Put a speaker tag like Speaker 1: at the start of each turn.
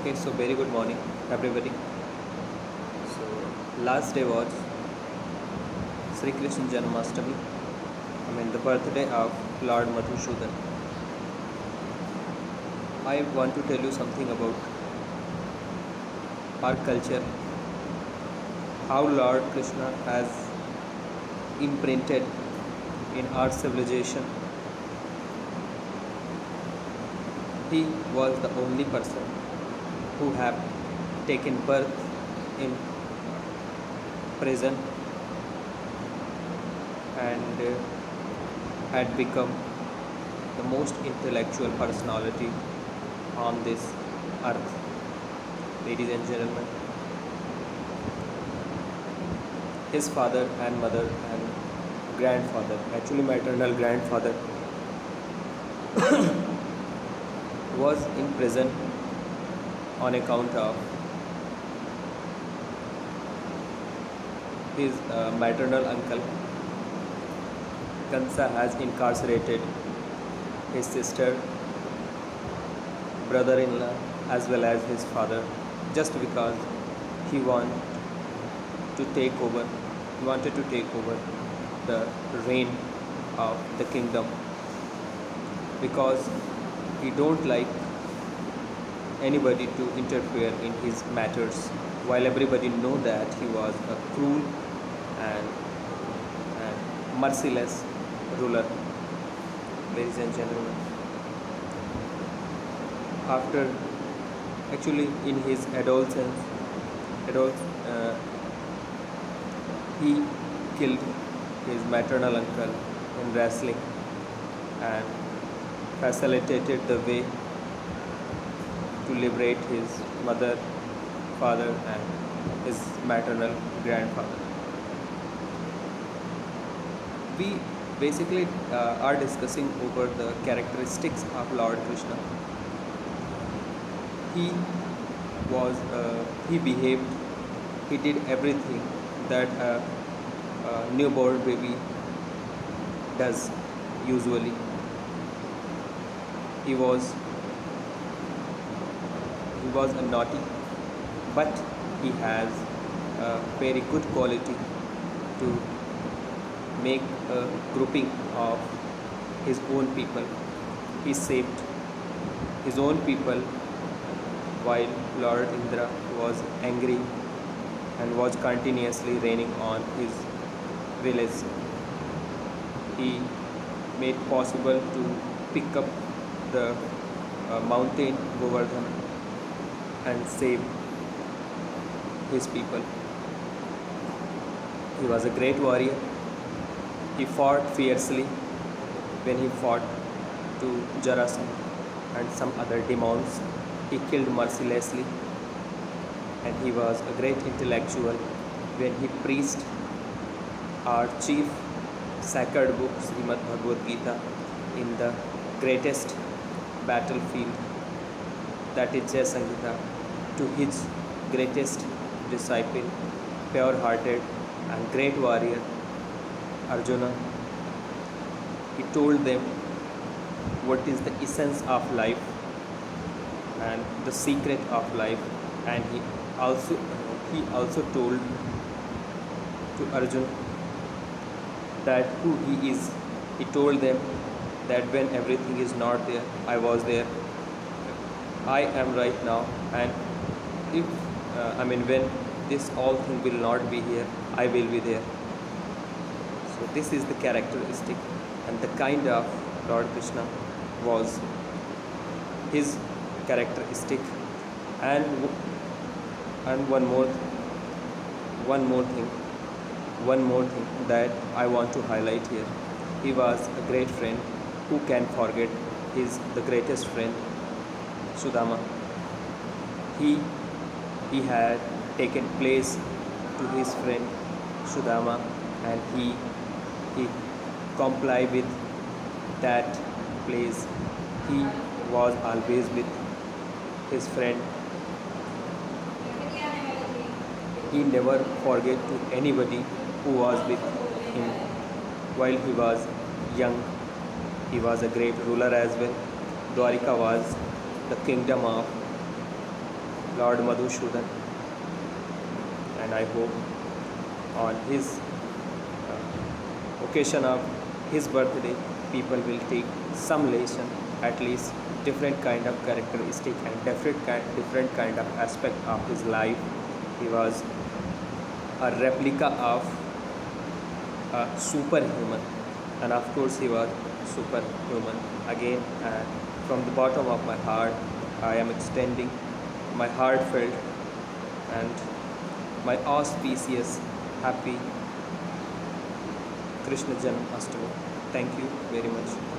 Speaker 1: Okay, so very good morning, everybody. So last day was Sri Krishna Janmashtami. The birthday of Lord Madhusudan. I want to tell you something about our culture, how Lord Krishna has imprinted in our civilization. He was the only person who have taken birth in prison and had become the most intellectual personality on this earth. Ladies and gentlemen, his father and mother and grandfather, actually maternal grandfather, was in prison on account of his maternal uncle. Kansa has incarcerated his sister, brother-in-law, as well as his father, just because he wanted to take over the reign of the kingdom, because he don't like anybody to interfere in his matters, while everybody know that he was a cruel and, and merciless ruler. Ladies and gentlemen, after actually in his adolescence, he killed his maternal uncle in wrestling and facilitated the way to liberate his mother, father, and his maternal grandfather. We basically are discussing over the characteristics of Lord Krishna. He was, he behaved, he did everything that a newborn baby does usually. He was a naughty, but he has a very good quality to make a grouping of his own people. He saved his own people while Lord Indra was angry and was continuously raining on his village. He made possible to pick up the mountain Govardhan and save his people. He was a great warrior. He fought fiercely when he fought to Jarasandha and some other demons. He killed mercilessly, and he was a great intellectual when he preached our chief sacred book Srimad Bhagavad Gita in the greatest battlefield, that is Jai Samhita, to his greatest disciple, pure-hearted and great warrior Arjuna. He told them what is the essence of life and the secret of life, and he also told to Arjuna that who he is. He told them that when everything is not there, I was there. I am right now, and if when this all thing will not be here, I will be there. So this is the characteristic and the kind of Lord Krishna was his characteristic. And one more thing that I want to highlight here. He was a great friend. Who can forget the greatest friend, Sudama? He had taken place to his friend Sudama, and he complied with that place. He was always with his friend. He never forget to anybody who was with him while he was young. He was a great ruler as well. Dwarika was the kingdom of Lord Madhusoodan, and I hope on his occasion of his birthday, people will take some lesson, at least different kind of characteristic and different kind of aspect of his life. He was a replica of a superhuman, and of course he was superhuman again. And from the bottom of my heart, I am extending my heartfelt and my auspicious happy Krishna Janmashtami. Thank you very much.